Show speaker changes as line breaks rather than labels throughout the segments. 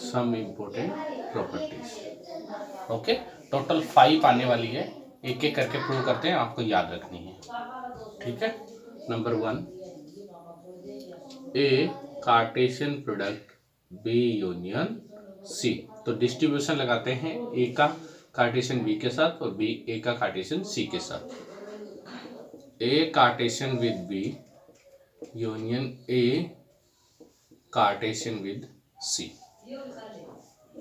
सम important properties. Okay, total 5 आने वाली है, एक एक करके प्रूव करते हैं, आपको याद रखनी है। ठीक है, number 1, A Cartesian product B union C. तो डिस्ट्रीब्यूशन लगाते हैं, ए का कार्टेशियन बी के साथ और बी ए का कार्टेशियन सी के साथ। A Cartesian with B union A Cartesian with C.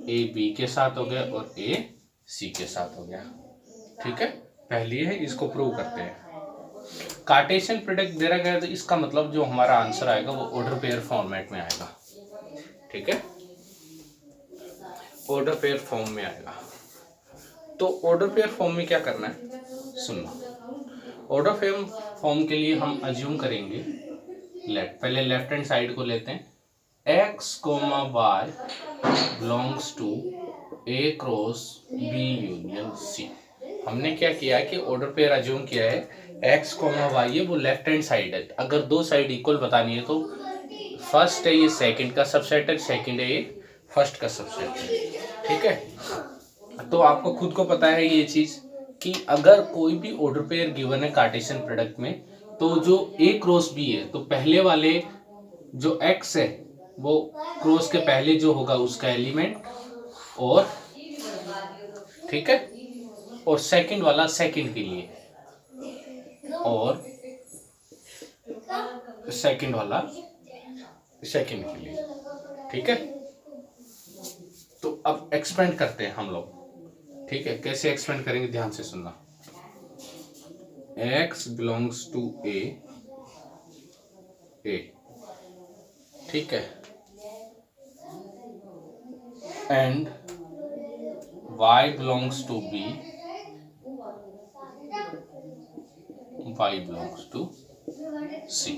A B के साथ हो गया और ए सी के साथ हो गया। ठीक है, पहली है, इसको प्रूव करते हैं। कार्टेशियन प्रोडक्ट दे रखा है तो इसका मतलब जो हमारा आंसर आएगा वो ऑर्डर पेयर फॉर्मेट में आएगा। ठीक है, ऑर्डर पेयर फॉर्म में आएगा। तो ऑर्डर पेयर फॉर्म में क्या करना है, सुनना। ऑर्डर पेयर फॉर्म के लिए हम अज्यूम करेंगे, पहले लेफ्ट हैंड साइड को लेते हैं, x, y belongs to a cross b union c। हमने क्या किया है कि ऑर्डर पेयर अज्यूम किया है, x, y है वो लेफ्ट हैंड साइड है। अगर दो साइड इक्वल बतानी है तो फर्स्ट है ये सेकंड का सबसेट है, सेकंड है ये फर्स्ट का सबसेट है। ठीक है, तो आपको खुद को पता है ये चीज कि अगर कोई भी ऑर्डर पेयर गिवन है कार्टेशियन प्रोडक्ट में, तो जो a क्रॉस b है तो पहले वाले जो x है वो क्रॉस के पहले जो होगा उसका एलिमेंट, और ठीक है, और सेकंड वाला सेकंड के लिए, और सेकंड वाला सेकंड के लिए। ठीक है, तो अब एक्सपेंड करते हैं हम लोग। ठीक है, कैसे एक्सपेंड करेंगे ध्यान से सुनना। x बिलोंग्स टू a, ठीक है, and y belongs to b, y belongs to c।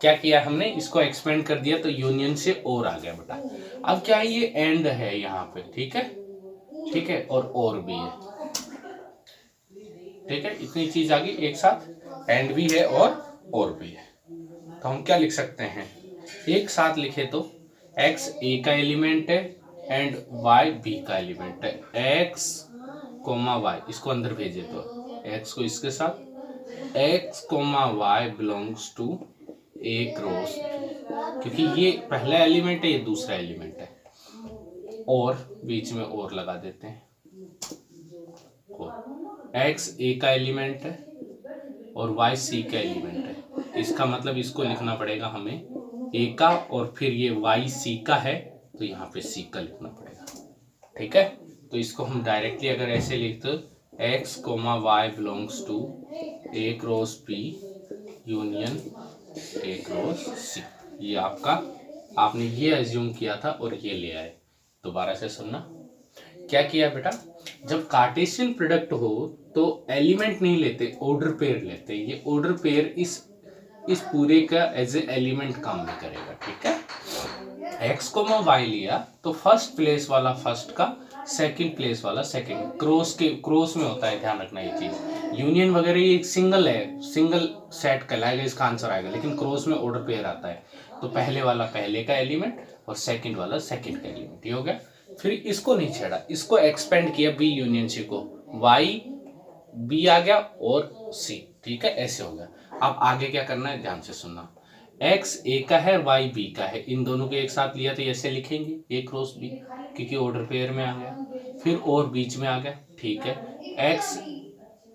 क्या किया हमने, इसको एक्सपेंड कर दिया तो यूनियन से और आ गया बेटा। अब क्या है, ये एंड है यहाँ पे। ठीक है, ठीक है, और भी है। ठीक है, इतनी चीज आ गई एक साथ, एंड भी है और भी है। तो हम क्या लिख सकते हैं, एक साथ लिखे तो x a का एलिमेंट है एंड y b का एलिमेंट है। x, y, इसको अंदर भेजे तो x को इसके साथ, x, y belongs to a cross, क्योंकि ये पहला एलिमेंट है ये दूसरा एलिमेंट है, और बीच में और लगा देते हैं। x a का एलिमेंट है और y c का एलिमेंट है। इसका मतलब इसको लिखना पड़ेगा हमें a का, और फिर ये y c का है तो यहाँ पे c का लिखना पड़ेगा। ठीक है, तो इसको हम डायरेक्टली अगर ऐसे लिखते x, y belongs to a cross b union a cross c। ये आपने ये अज्यूम किया था और ये ले आए। दोबारा से सुनना, क्या किया बेटा, जब कार्टेशियन प्रोडक्ट हो तो एलिमेंट नहीं लेते, ऑर्डर पेयर लेते। ये ऑर्डर पेयर इस पूरे का एज ए एलिमेंट काम नहीं करेगा। ठीक है, x, y लिया तो फर्स्ट प्लेस वाला फर्स्ट का, सेकंड प्लेस वाला सेकंड, क्रॉस में होता है, ध्यान रखना ये चीज। यूनियन वगैरह ये एक सिंगल है, सिंगल सेट कहलाएगा, इसका आंसर आएगा, लेकिन क्रॉस में ऑर्डर पेयर आता है तो पहले वाला पहले का एलिमेंट और सेकंड वाला सेकंड का एलिमेंट। ये हो गया। फिर इसको नहीं छेड़ा, इसको एक्सपेंड किया बी यूनियन सी को, y b आ गया और c। ठीक है, ऐसे हो गया। अब आगे क्या करना है ध्यान से सुनना, x a का है y b का है, इन दोनों को एक साथ लिया तो ऐसे लिखेंगे a क्रॉस b, क्योंकि ऑर्डर पेयर में आ गया। फिर और बीच में आ गया। ठीक है, x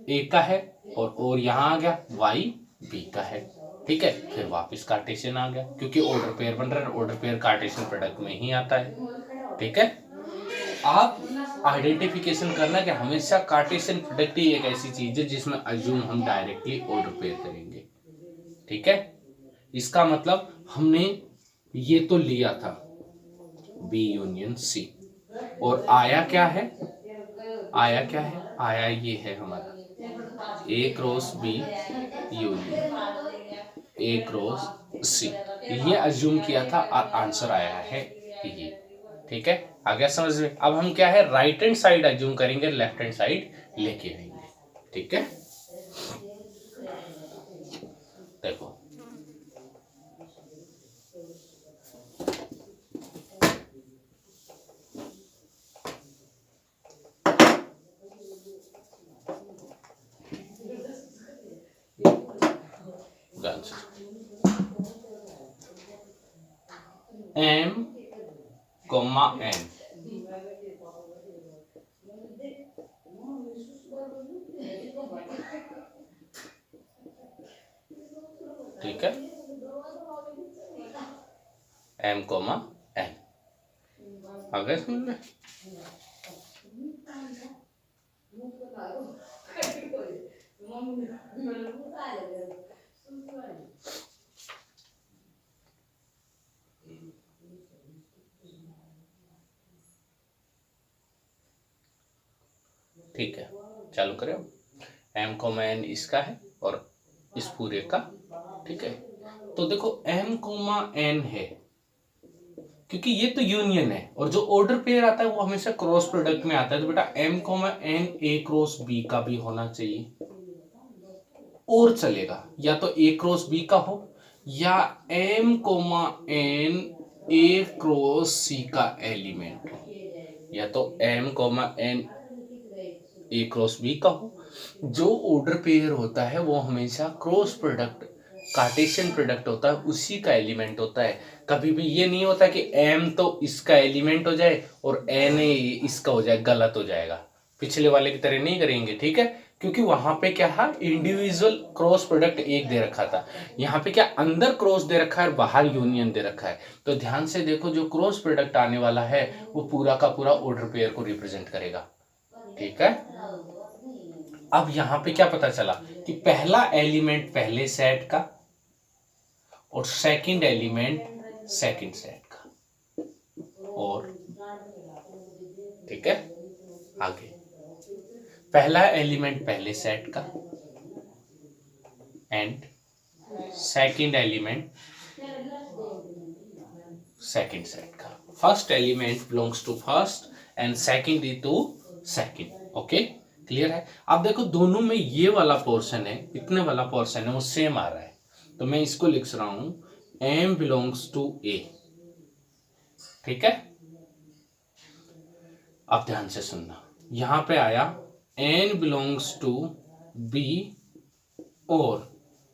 a का है और यहाँ आ गया y b का है। ठीक है, फिर वापस कार्टेशियन आ गया, क्योंकि ऑर्डर पेयर बन रहा है, ऑर्डर पेयर कार्टेशियन प्रोडक्ट में ही आता है। ठीक है, आप आइडेंटिफिकेशन करना कि हमेशा कार्टेशियन प्रोडक्ट ही एक ऐसी चीज है जिसमें अज्यूम हम डायरेक्टली ऑर्डर पेयर करेंगे। ठीक है, इसका मतलब हमने ये तो लिया था बी यूनियन सी, और आया क्या है, आया ये है हमारा A cross B union A cross C. ये अज्यूम किया था और आंसर आया है ये। ठीक है, आ गया समझ में। अब हम क्या है, राइट हैंड साइड अज्यूम करेंगे, लेफ्ट हैंड साइड लेके आएंगे। ठीक है, देखो एम कोमा एन, ठीक है, एम कोमा एन। आ गए समझ में? ठीक है, चालू करें। एम कोमा एन इसका है और इस पूरे का, ठीक है। तो देखो एम कोमा एन है क्योंकि ये तो यूनियन है, और जो ऑर्डर पेयर आता है वो हमेशा क्रॉस प्रोडक्ट में आता है। तो बेटा M comma N A cross B का भी होना चाहिए, और चलेगा या तो ए क्रॉस बी का हो या M comma N A cross C का एलिमेंट हो, या तो M comma N A cross B का हो। जो ऑर्डर पेयर होता है वो हमेशा क्रॉस प्रोडक्ट, कार्टेशियन प्रोडक्ट होता है, उसी का एलिमेंट होता है। कभी भी ये नहीं होता कि एम तो इसका एलिमेंट हो जाए और एन इसका हो जाए, गलत हो जाएगा। पिछले वाले की तरह नहीं करेंगे, ठीक है, क्योंकि वहां पे क्या है, इंडिविजुअल क्रॉस प्रोडक्ट एक दे रखा था। यहाँ पे क्या अंदर क्रॉस दे रखा है और बाहर यूनियन दे रखा है। तो ध्यान से देखो, जो क्रॉस प्रोडक्ट आने वाला है वो पूरा का पूरा ऑर्डर पेयर को रिप्रेजेंट करेगा, ठीक है। अब यहां पे क्या पता चला कि पहला एलिमेंट पहले सेट का और सेकंड एलिमेंट सेकंड सेट का, और ठीक है, आगे पहला एलिमेंट पहले सेट का and second element second set का। First element belongs to first and second is to second. Okay, clear है? अब देखो दोनों में ये वाला पोर्शन है, इतने वाला पोर्शन है, वो सेम आ रहा है। तो मैं इसको लिख रहा हूं m बिलोंग्स टू a, ठीक है। अब ध्यान से सुनना, यहां पे आया n बिलोंग्स टू b और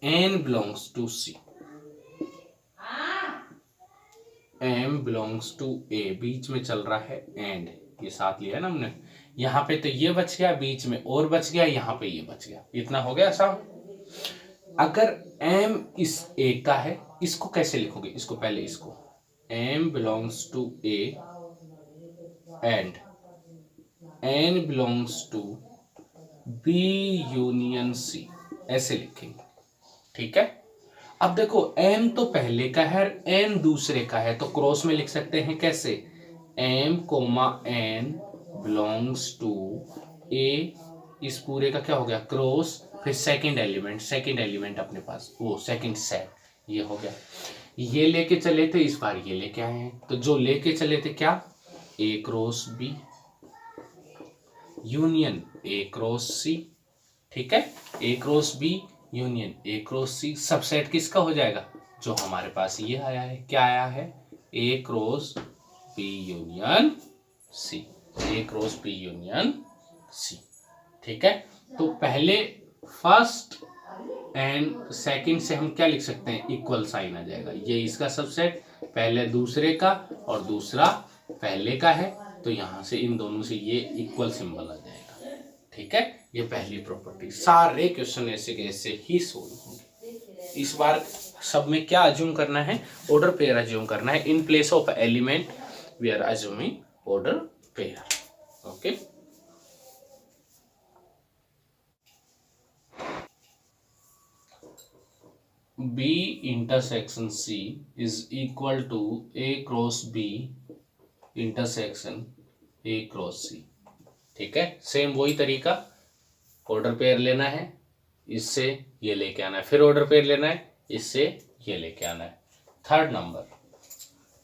n belongs to c। m belongs to a, बीच में चल रहा है एंड, ये साथ लिया है ना हमने। यहां पे तो ये बच गया, बीच में और बच गया, यहां पे ये बच गया, इतना हो गया आसान। अगर m इस a का है, इसको कैसे लिखोगे? इसको पहले इसको m belongs to a and n belongs to b union c, ऐसे लिखेंगे, ठीक है। अब देखो m तो पहले का है, n दूसरे का है, तो क्रॉस में लिख सकते हैं कैसे? m comma n belongs to a, इस पूरे का क्या हो गया? क्रॉस, फिर सेकंड एलिमेंट अपने पास, वो सेकंड सेट, ये हो गया। ये लेके चले थे, इस बार ये लेके आए हैं, तो जो लेके चले थे क्या? a cross b union a cross c, ठीक है। a cross b union a cross c, subset किसका हो जाएगा? जो हमारे पास ये आया है, क्या आया है? a cross b union c, a cross b union c, ठीक है। तो पहले फर्स्ट एंड सेकंड से हम क्या लिख सकते हैं? इक्वल साइन आ जाएगा। ये इसका सबसेट पहले दूसरे का और दूसरा पहले का है, तो यहां से इन दोनों से ये इक्वल सिंबल आ जाएगा, ठीक है। ये पहली प्रॉपर्टी। सारे क्वेश्चन ऐसे के ऐसे ही सोल्व होंगे। इस बार सब में क्या अज्यूम करना है? ऑर्डर पेयर अज्यूम करना है। In place of element we are assuming order pair, okay. B intersection C is equal to A cross B intersection A cross C, ठीक है। सेम वही तरीका, ऑर्डर पेयर लेना है, इससे ये लेके आना है, फिर ऑर्डर पेयर लेना है, इससे ये लेके आना है। थर्ड नंबर,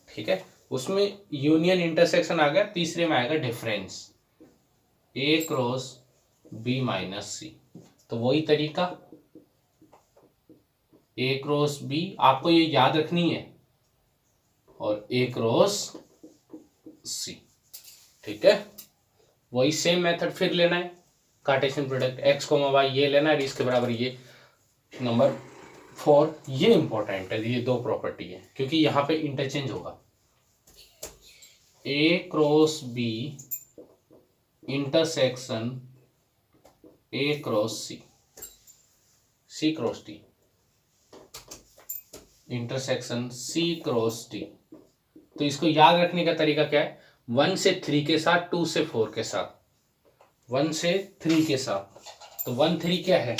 ठीक है, उसमें यूनियन इंटरसेक्शन आ गया, तीसरे में आएगा difference A cross B minus C। तो वही तरीका, A क्रॉस B आपको ये याद रखनी है, और A क्रॉस C, ठीक है। वही सेम मेथड फिर लेना है, Cartesian product x comma y ये लेना है, इसके बराबर ये नंबर 4, ये इंपॉर्टेंट है, ये दो प्रॉपर्टी है, क्योंकि यहाँ पे इंटरचेंज होगा। A cross B intersection A cross C, C cross D, intersection C cross D. तो इसको याद रखने का तरीका क्या है? 1 से 3 के साथ, 2 से 4 के साथ, 1 से 3 के साथ। तो 1 3 क्या है?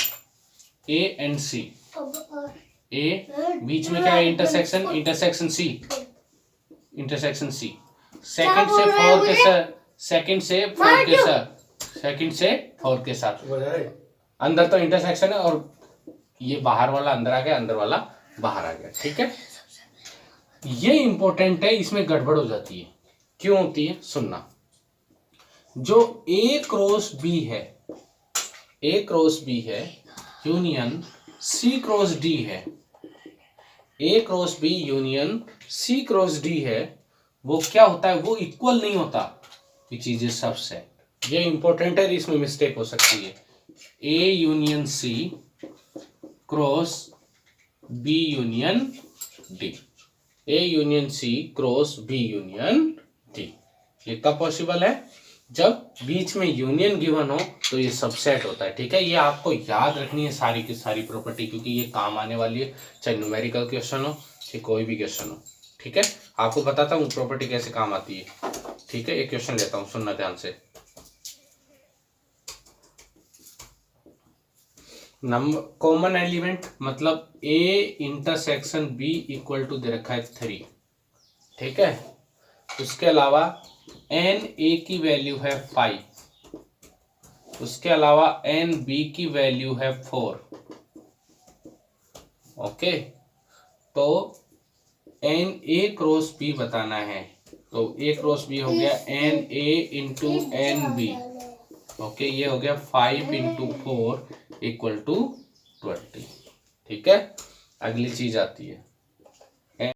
ए एंड सी। ए बीच में क्या है? Intersection, intersection C, intersection C. Second से 4 के साथ, सेकंड से 4 के साथ, सेकंड से 4 के साथ। अंदर तो इंटरसेक्शन है और ये बाहर वाला अंदर आ गया, अंदर वाला बाहर आ गया। ठीक है, ये इंपॉर्टेंट है, इसमें गड़बड़ हो जाती है। क्यों होती है? सुनना। जो ए क्रॉस बी है, ए क्रॉस बी है यूनियन सी क्रॉस डी है, A cross B union C cross D है, वो क्या होता है? वो इक्वल नहीं होता, विच इज ए सबसेट। ये इंपॉर्टेंट है, इसमें मिस्टेक हो सकती है। A union C cross B union D, A union C cross B union D. ये कब पॉसिबल है? जब बीच में यूनियन गिवन हो तो ये सबसेट होता है। ठीक है, ये आपको याद रखनी है सारी की सारी प्रॉपर्टी, क्योंकि ये काम आने वाली है, चाहे न्यूमेरिकल क्वेश्चन हो चाहे कोई भी क्वेश्चन हो। ठीक है, आपको बताता हूँ प्रॉपर्टी कैसे काम आती है। ठीक है, एक क्वेश्चन लेता हूँ, सुनना ध्यान से। नंबर कॉमन एलिमेंट मतलब A intersection B equal to दे रखा है 3। ठीक है, उसके अलावा एन ए की वैल्यू है 5, उसके अलावा एन बी की वैल्यू है 4। ओके, तो एन ए क्रॉस बी बताना है, तो ए क्रॉस बी हो गया N A into N B. Okay, ये हो गया 5 इंटू 4 इक्वल टू 20। ठीक है, अगली चीज आती है